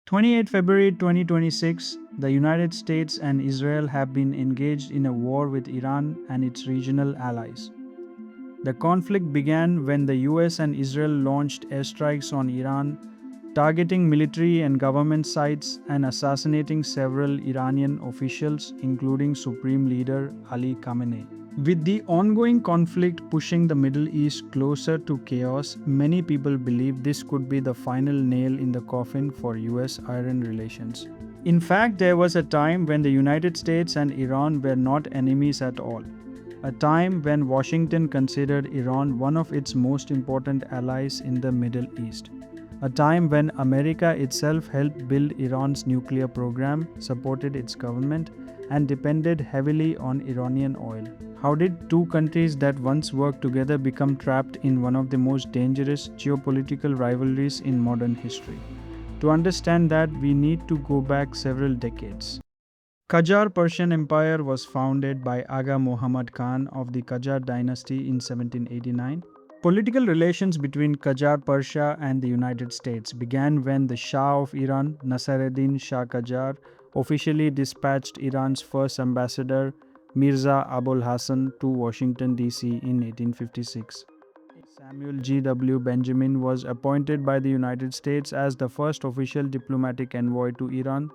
28 February 2026, the United States and Israel have been engaged in a war with Iran and its regional allies. The conflict began when the US and Israel launched airstrikes on Iran, targeting military and government sites and assassinating several Iranian officials, including Supreme Leader Ali Khamenei. With the ongoing conflict pushing the Middle East closer to chaos, many people believe this could be the final nail in the coffin for US-Iran relations. In fact, there was a time when the United States and Iran were not enemies at all. A time when Washington considered Iran one of its most important allies in the Middle East. A time when America itself helped build Iran's nuclear program, supported its government, and depended heavily on Iranian oil. How did two countries that once worked together become trapped in one of the most dangerous geopolitical rivalries in modern history? To understand that, we need to go back several decades. Qajar Persian Empire was founded by Aga Muhammad Khan of the Qajar dynasty in 1789. Political relations between Qajar Persia and the United States began when the Shah of Iran, Nassereddin Shah Qajar, officially dispatched Iran's first ambassador, Mirza Abul Hassan, to Washington, D.C. in 1856. Samuel G.W. Benjamin was appointed by the United States as the first official diplomatic envoy to Iran.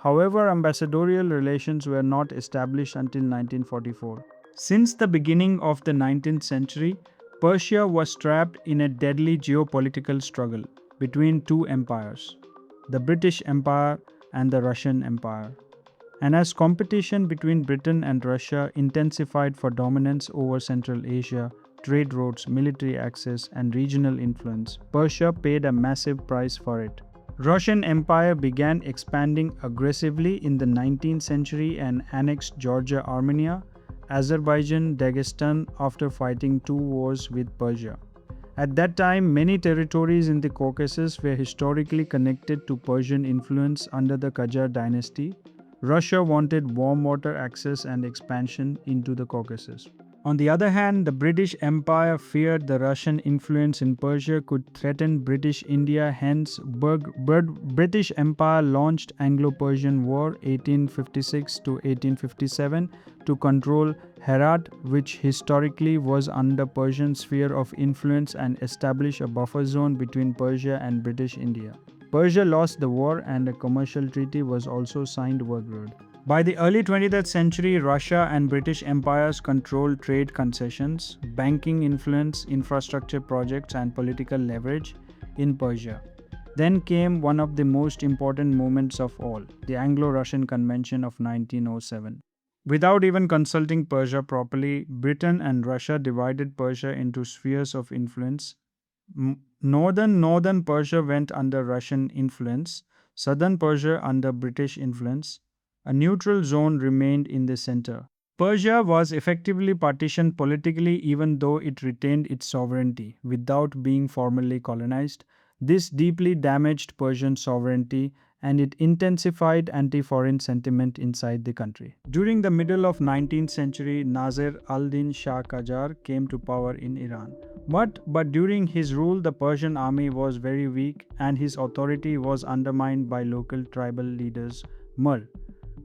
However, ambassadorial relations were not established until 1944. Since the beginning of the 19th century, Persia was trapped in a deadly geopolitical struggle between two empires, the British Empire and the Russian Empire. And as competition between Britain and Russia intensified for dominance over Central Asia, trade routes, military access, and regional influence, Persia paid a massive price for it. Russian Empire began expanding aggressively in the 19th century and annexed Georgia, Armenia, Azerbaijan, Dagestan after fighting two wars with Persia. At that time, many territories in the Caucasus were historically connected to Persian influence under the Qajar dynasty. Russia wanted warm water access and expansion into the Caucasus. On the other hand, the British Empire feared the Russian influence in Persia could threaten British India, hence British Empire launched Anglo-Persian War 1856 to 1857 to control Herat, which historically was under Persian sphere of influence, and establish a buffer zone between Persia and British India. Persia lost the war and a commercial treaty was also signed westward. By the early 20th century, Russia and British empires controlled trade concessions, banking influence, infrastructure projects, and political leverage in Persia. Then came one of the most important moments of all, the Anglo-Russian Convention of 1907. Without even consulting Persia properly, Britain and Russia divided Persia into spheres of influence. Northern Persia went under Russian influence, southern Persia under British influence. A neutral zone remained in the center. Persia was effectively partitioned politically even though it retained its sovereignty without being formally colonized. This deeply damaged Persian sovereignty and it intensified anti-foreign sentiment inside the country. During the middle of 19th century, Nasir al-Din Shah Qajar came to power in Iran. But during his rule, the Persian army was very weak and his authority was undermined by local tribal leaders, Mur.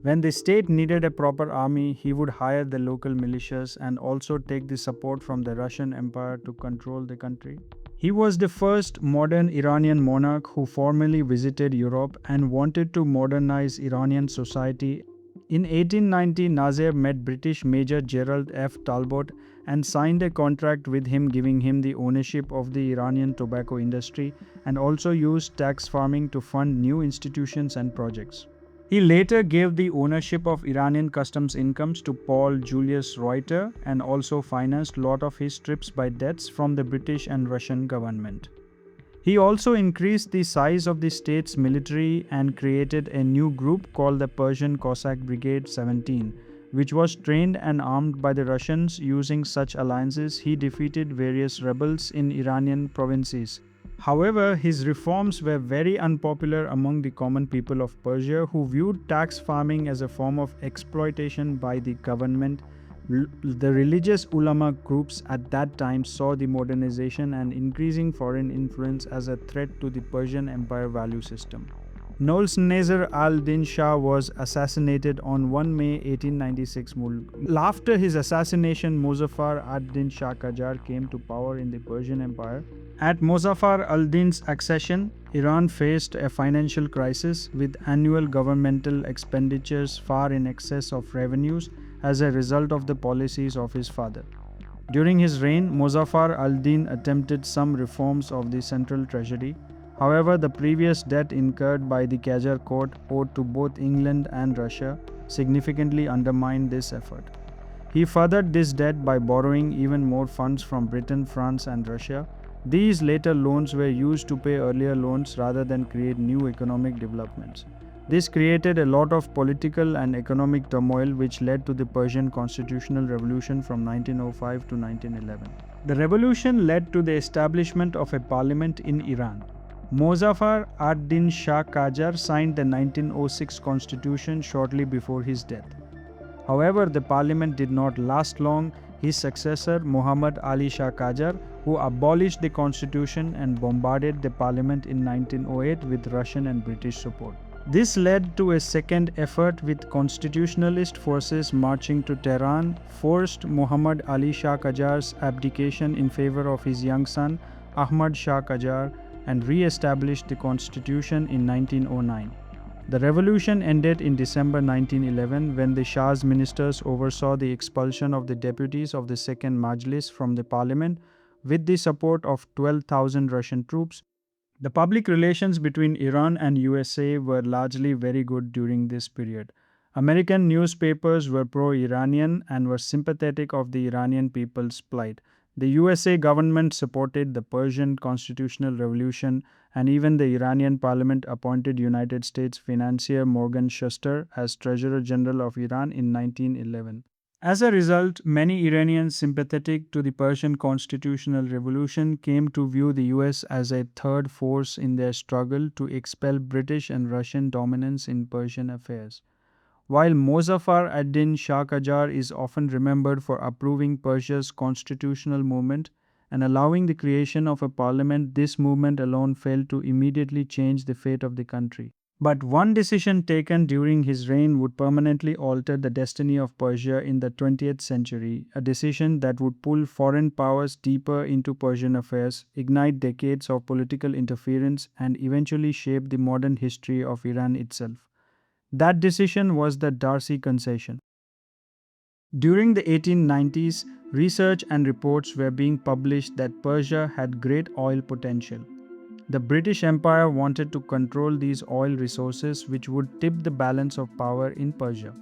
When the state needed a proper army, he would hire the local militias and also take the support from the Russian Empire to control the country. He was the first modern Iranian monarch who formally visited Europe and wanted to modernize Iranian society. In 1890, Nasir met British Major Gerald F. Talbot and signed a contract with him giving him the ownership of the Iranian tobacco industry and also used tax farming to fund new institutions and projects. He later gave the ownership of Iranian customs incomes to Paul Julius Reuter and also financed a lot of his trips by debts from the British and Russian government. He also increased the size of the state's military and created a new group called the Persian Cossack Brigade 17, which was trained and armed by the Russians. Using such alliances, he defeated various rebels in Iranian provinces. However, his reforms were very unpopular among the common people of Persia, who viewed tax farming as a form of exploitation by the government. The religious ulama groups at that time saw the modernization and increasing foreign influence as a threat to the Persian Empire value system. Nolsnezer al-Din Shah was assassinated on 1 May 1896. After his assassination, Muzaffar ad-Din Shah Qajar came to power in the Persian Empire. At Muzaffar al-Din's accession, Iran faced a financial crisis with annual governmental expenditures far in excess of revenues as a result of the policies of his father. During his reign, Muzaffar al-Din attempted some reforms of the central treasury. However, the previous debt incurred by the Qajar court owed to both England and Russia significantly undermined this effort. He furthered this debt by borrowing even more funds from Britain, France, and Russia. These later loans were used to pay earlier loans rather than create new economic developments. This created a lot of political and economic turmoil, which led to the Persian Constitutional Revolution from 1905 to 1911. The revolution led to the establishment of a parliament in Iran. Muzaffar ad-Din Shah Qajar signed the 1906 constitution shortly before his death. However, the parliament did not last long. His successor, Muhammad Ali Shah Qajar, who abolished the constitution and bombarded the parliament in 1908 with Russian and British support. This led to a second effort with constitutionalist forces marching to Tehran, forced Muhammad Ali Shah Qajar's abdication in favor of his young son, Ahmad Shah Qajar, and re-established the constitution in 1909. The revolution ended in December 1911 when the Shah's ministers oversaw the expulsion of the deputies of the Second Majlis from the parliament with the support of 12,000 Russian troops. The public relations between Iran and USA were largely very good during this period. American newspapers were pro-Iranian and were sympathetic of the Iranian people's plight. The USA government supported the Persian Constitutional Revolution, and even the Iranian parliament appointed United States financier Morgan Shuster as Treasurer General of Iran in 1911. As a result, many Iranians sympathetic to the Persian Constitutional Revolution came to view the US as a third force in their struggle to expel British and Russian dominance in Persian affairs. While Muzaffar ad-Din Shah Qajar is often remembered for approving Persia's constitutional movement and allowing the creation of a parliament, this movement alone failed to immediately change the fate of the country. But one decision taken during his reign would permanently alter the destiny of Persia in the 20th century, a decision that would pull foreign powers deeper into Persian affairs, ignite decades of political interference, and eventually shape the modern history of Iran itself. That decision was the Darcy Concession. During the 1890s, research and reports were being published that Persia had great oil potential. The British Empire wanted to control these oil resources, which would tip the balance of power in Persia.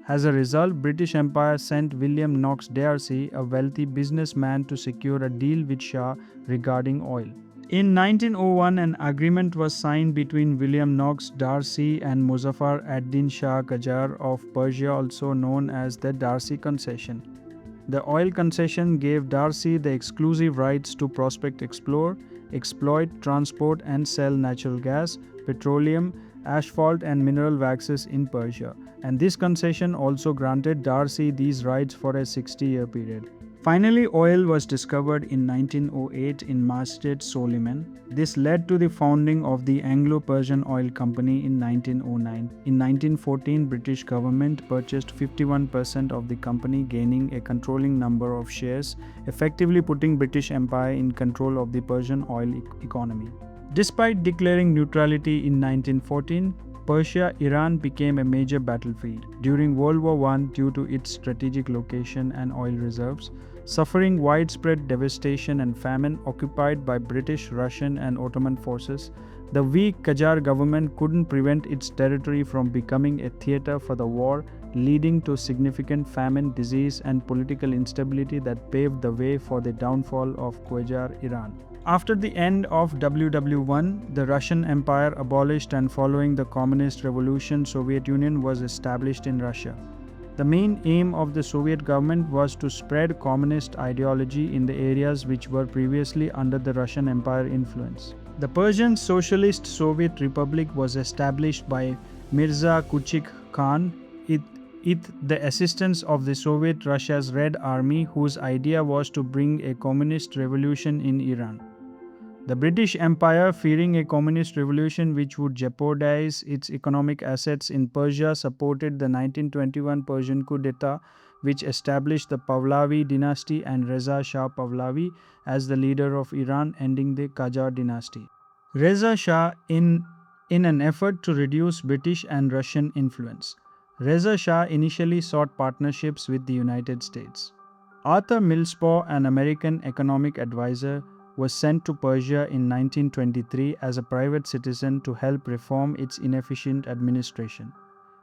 As a result, British Empire sent William Knox D'Arcy, a wealthy businessman, to secure a deal with Shah regarding oil. In 1901, an agreement was signed between William Knox D'Arcy and Muzaffar ad-Din Shah Qajar of Persia, also known as the Darcy Concession. The oil concession gave D'Arcy the exclusive rights to prospect, explore, exploit, transport, and sell natural gas, petroleum, asphalt, and mineral waxes in Persia. And this concession also granted D'Arcy these rights for a 60-year period. Finally, oil was discovered in 1908 in Masjid Soliman. This led to the founding of the Anglo-Persian Oil Company in 1909. In 1914, British government purchased 51% of the company, gaining a controlling number of shares, effectively putting British Empire in control of the Persian oil economy. Despite declaring neutrality in 1914, Persia, Iran became a major battlefield. During World War I, due to its strategic location and oil reserves, suffering widespread devastation and famine occupied by British, Russian, and Ottoman forces, the weak Qajar government couldn't prevent its territory from becoming a theater for the war, leading to significant famine, disease, and political instability that paved the way for the downfall of Qajar Iran. After the end of WW1, the Russian Empire abolished, and following the Communist Revolution, Soviet Union was established in Russia. The main aim of the Soviet government was to spread communist ideology in the areas which were previously under the Russian Empire influence. The Persian Socialist Soviet Republic was established by Mirza Kuchik Khan with the assistance of the Soviet Russia's Red Army, whose idea was to bring a communist revolution in Iran. The British Empire, fearing a communist revolution which would jeopardize its economic assets in Persia, supported the 1921 Persian coup d'etat, which established the Pahlavi dynasty and Reza Shah Pahlavi as the leader of Iran, ending the Qajar dynasty. Reza Shah, in an effort to reduce British and Russian influence, Reza Shah initially sought partnerships with the United States. Arthur Millspaugh, an American economic advisor, was sent to Persia in 1923 as a private citizen to help reform its inefficient administration.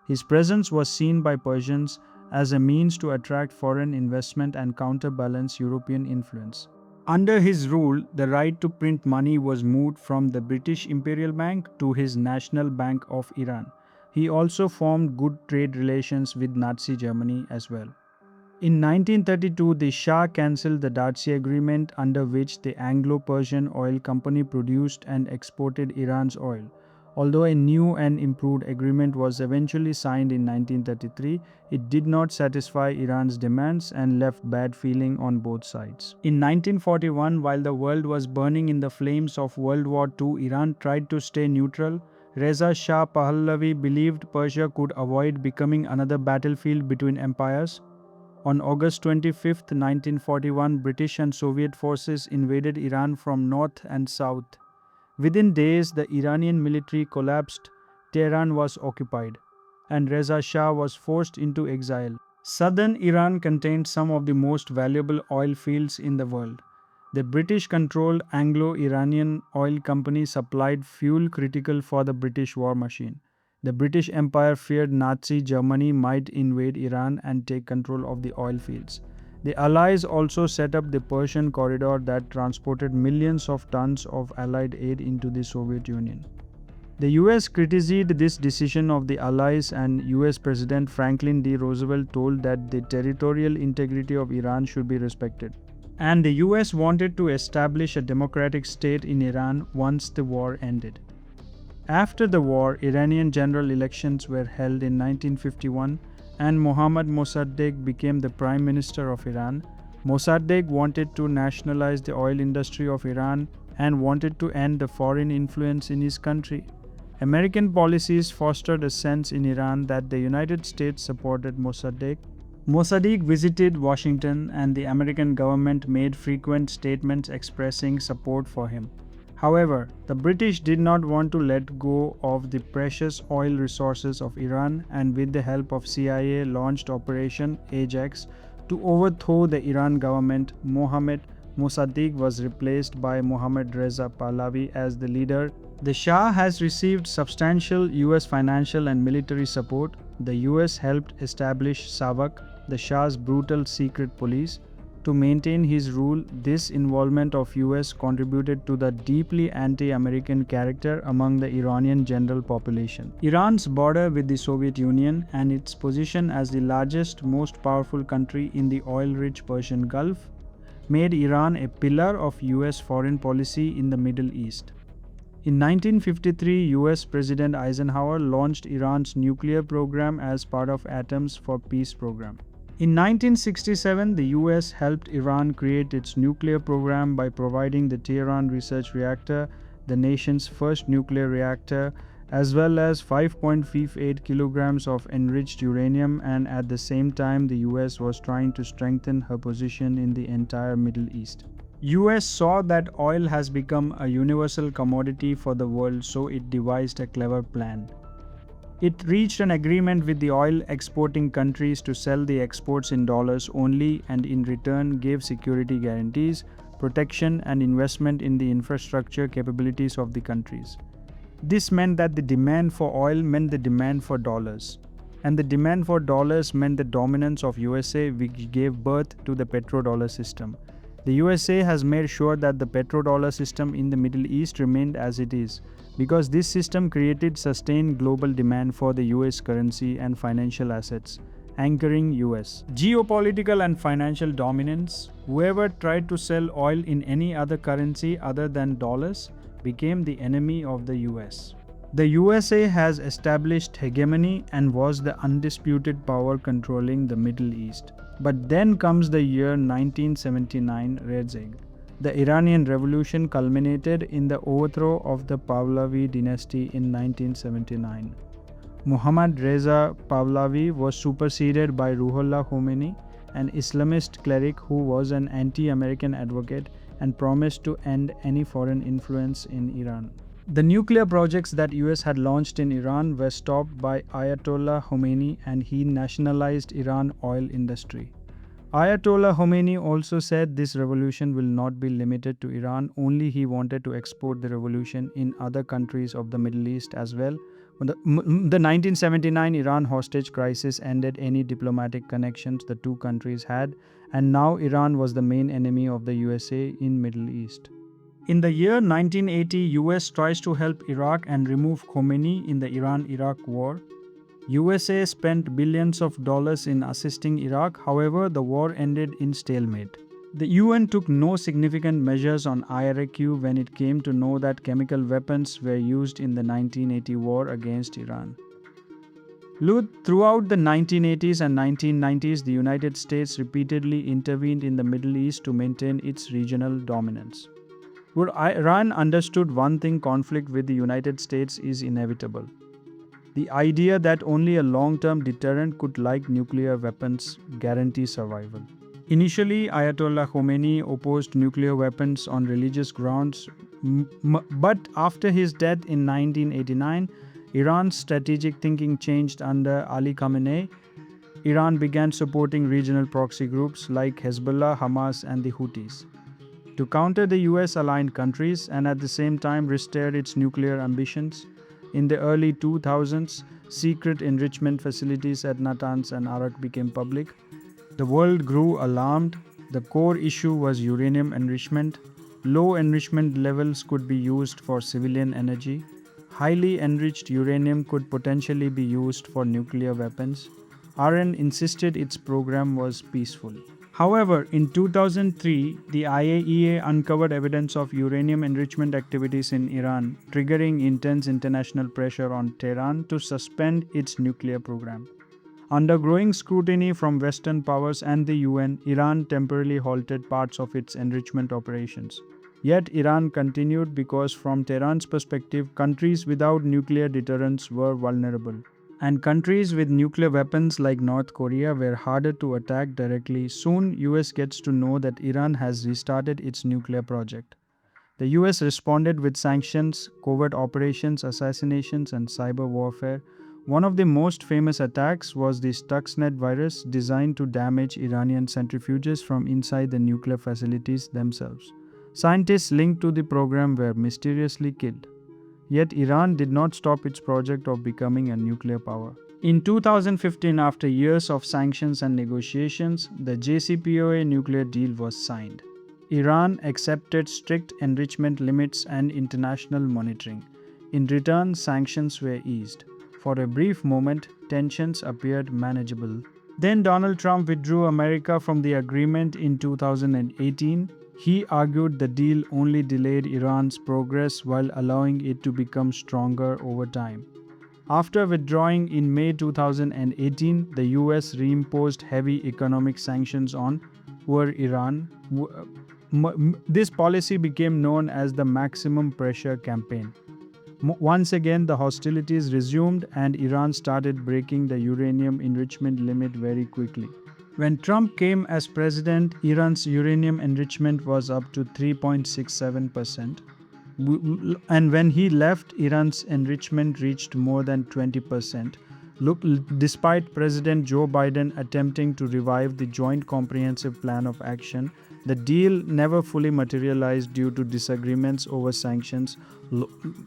His presence was seen by Persians as a means to attract foreign investment and counterbalance European influence. Under his rule, the right to print money was moved from the British Imperial Bank to his National Bank of Iran. He also formed good trade relations with Nazi Germany as well. In 1932, the Shah cancelled the Darcy Agreement, under which the Anglo-Persian Oil Company produced and exported Iran's oil. Although a new and improved agreement was eventually signed in 1933, it did not satisfy Iran's demands and left bad feeling on both sides. In 1941, while the world was burning in the flames of World War II, Iran tried to stay neutral. Reza Shah Pahlavi believed Persia could avoid becoming another battlefield between empires. On August 25, 1941, British and Soviet forces invaded Iran from north and south. Within days, the Iranian military collapsed, Tehran was occupied, and Reza Shah was forced into exile. Southern Iran contained some of the most valuable oil fields in the world. The British-controlled Anglo-Iranian Oil Company supplied fuel critical for the British war machine. The British Empire feared Nazi Germany might invade Iran and take control of the oil fields. The Allies also set up the Persian corridor that transported millions of tons of Allied aid into the Soviet Union. The US criticized this decision of the Allies, and US President Franklin D. Roosevelt told that the territorial integrity of Iran should be respected. And the US wanted to establish a democratic state in Iran once the war ended. After the war, Iranian general elections were held in 1951 and Mohammad Mossadegh became the Prime Minister of Iran. Mossadegh wanted to nationalize the oil industry of Iran and wanted to end the foreign influence in his country. American policies fostered a sense in Iran that the United States supported Mossadegh. Mossadegh visited Washington and the American government made frequent statements expressing support for him. However, the British did not want to let go of the precious oil resources of Iran, and with the help of CIA launched Operation Ajax to overthrow the Iran government. Mohammad Mossadegh was replaced by Mohammad Reza Pahlavi as the leader. The Shah has received substantial US financial and military support. The US helped establish SAVAK, the Shah's brutal secret police. To maintain his rule, this involvement of US contributed to the deeply anti-American character among the Iranian general population. Iran's border with the Soviet Union and its position as the largest, most powerful country in the oil-rich Persian Gulf made Iran a pillar of US foreign policy in the Middle East. In 1953, US President Eisenhower launched Iran's nuclear program as part of Atoms for Peace program. In 1967, the US helped Iran create its nuclear program by providing the Tehran Research Reactor, the nation's first nuclear reactor, as well as 5.58 kilograms of enriched uranium, and at the same time the US was trying to strengthen her position in the entire Middle East. US saw that oil has become a universal commodity for the world, so it devised a clever plan. It reached an agreement with the oil exporting countries to sell the exports in dollars only, and in return gave security guarantees, protection and investment in the infrastructure capabilities of the countries. This meant that the demand for oil meant the demand for dollars, and the demand for dollars meant the dominance of USA, which gave birth to the petrodollar system. The USA has made sure that the petrodollar system in the Middle East remained as it is, because this system created sustained global demand for the US currency and financial assets, anchoring US geopolitical and financial dominance. Whoever tried to sell oil in any other currency other than dollars became the enemy of the US. The USA has established hegemony and was the undisputed power controlling the Middle East. But then comes the year 1979, Red's Egg. The Iranian Revolution culminated in the overthrow of the Pahlavi dynasty in 1979. Muhammad Reza Pahlavi was superseded by Ruhollah Khomeini, an Islamist cleric who was an anti-American advocate and promised to end any foreign influence in Iran. The nuclear projects that US had launched in Iran were stopped by Ayatollah Khomeini, and he nationalized Iran oil industry. Ayatollah Khomeini also said this revolution will not be limited to Iran, only he wanted to export the revolution in other countries of the Middle East as well. The 1979 Iran hostage crisis ended any diplomatic connections the two countries had, and now Iran was the main enemy of the USA in Middle East. In the year 1980, US tries to help Iraq and remove Khomeini in the Iran-Iraq war. USA spent billions of dollars in assisting Iraq, however, the war ended in stalemate. The UN took no significant measures on Iraq when it came to know that chemical weapons were used in the 1980 war against Iran. Throughout the 1980s and 1990s, the United States repeatedly intervened in the Middle East to maintain its regional dominance. Iran understood one thing: conflict with the United States is inevitable. The idea that only a long-term deterrent could, like nuclear weapons, guarantee survival. Initially, Ayatollah Khomeini opposed nuclear weapons on religious grounds, but after his death in 1989, Iran's strategic thinking changed under Ali Khamenei. Iran began supporting regional proxy groups like Hezbollah, Hamas, and the Houthis to counter the US-aligned countries and at the same time restore its nuclear ambitions. In the early 2000s, secret enrichment facilities at Natanz and Arak became public. The world grew alarmed. The core issue was uranium enrichment. Low enrichment levels could be used for civilian energy. Highly enriched uranium could potentially be used for nuclear weapons. Iran insisted its program was peaceful. However, in 2003, the IAEA uncovered evidence of uranium enrichment activities in Iran, triggering intense international pressure on Tehran to suspend its nuclear program. Under growing scrutiny from Western powers and the UN, Iran temporarily halted parts of its enrichment operations. Yet Iran continued because, from Tehran's perspective, countries without nuclear deterrence were vulnerable. And countries with nuclear weapons like North Korea were harder to attack directly. Soon, US gets to know that Iran has restarted its nuclear project. The US responded with sanctions, covert operations, assassinations, and cyber warfare. One of the most famous attacks was the Stuxnet virus, designed to damage Iranian centrifuges from inside the nuclear facilities themselves. Scientists linked to the program were mysteriously killed. Yet Iran did not stop its project of becoming a nuclear power. In 2015, after years of sanctions and negotiations, the JCPOA nuclear deal was signed. Iran accepted strict enrichment limits and international monitoring. In return, sanctions were eased. For a brief moment, tensions appeared manageable. Then Donald Trump withdrew America from the agreement in 2018. He argued the deal only delayed Iran's progress while allowing it to become stronger over time. After withdrawing in May 2018, the US reimposed heavy economic sanctions on Iran. This policy became known as the Maximum Pressure Campaign. Once again, the hostilities resumed and Iran started breaking the uranium enrichment limit very quickly. When Trump came as president, Iran's uranium enrichment was up to 3.67%. And when he left, Iran's enrichment reached more than 20%. Despite President Joe Biden attempting to revive the Joint Comprehensive Plan of Action, the deal never fully materialized due to disagreements over sanctions.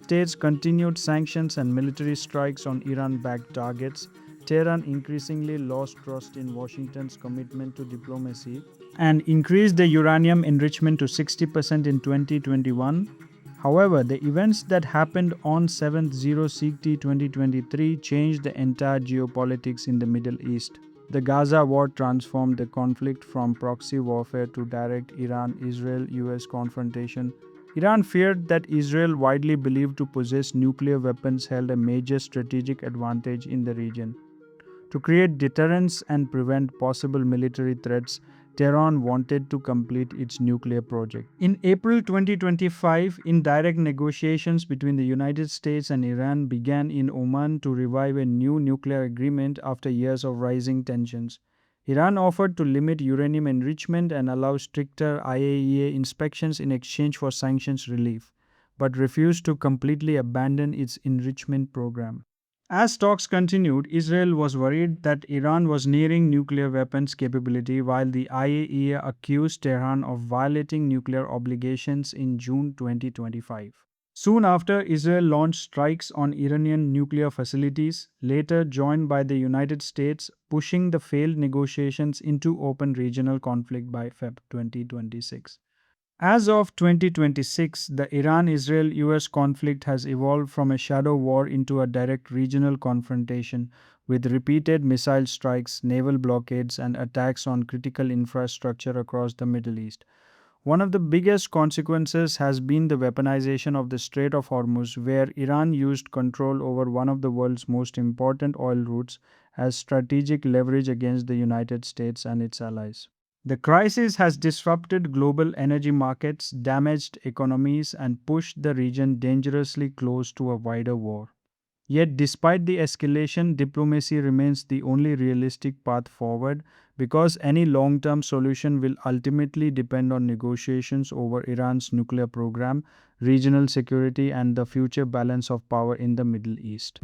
States continued sanctions and military strikes on Iran-backed targets. Tehran increasingly lost trust in Washington's commitment to diplomacy and increased the uranium enrichment to 60% in 2021. However, the events that happened on 7th CT 2023 changed the entire geopolitics in the Middle East. The Gaza war transformed the conflict from proxy warfare to direct Iran-Israel-US confrontation. Iran feared that Israel, widely believed to possess nuclear weapons, held a major strategic advantage in the region. To create deterrence and prevent possible military threats, Tehran wanted to complete its nuclear project. In April 2025, indirect negotiations between the United States and Iran began in Oman to revive a new nuclear agreement after years of rising tensions. Iran offered to limit uranium enrichment and allow stricter IAEA inspections in exchange for sanctions relief, but refused to completely abandon its enrichment program. As talks continued, Israel was worried that Iran was nearing nuclear weapons capability, while the IAEA accused Tehran of violating nuclear obligations in June 2025. Soon after, Israel launched strikes on Iranian nuclear facilities, later joined by the United States, pushing the failed negotiations into open regional conflict by Feb 2026. As of 2026, the Iran Israel US conflict has evolved from a shadow war into a direct regional confrontation with repeated missile strikes, naval blockades, and attacks on critical infrastructure across the Middle East. One of the biggest consequences has been the weaponization of the Strait of Hormuz, where Iran used control over one of the world's most important oil routes as strategic leverage against the United States and its allies. The crisis has disrupted global energy markets, damaged economies, and pushed the region dangerously close to a wider war. Yet, despite the escalation, diplomacy remains the only realistic path forward because any long term solution will ultimately depend on negotiations over Iran's nuclear program, regional security, and the future balance of power in the Middle East.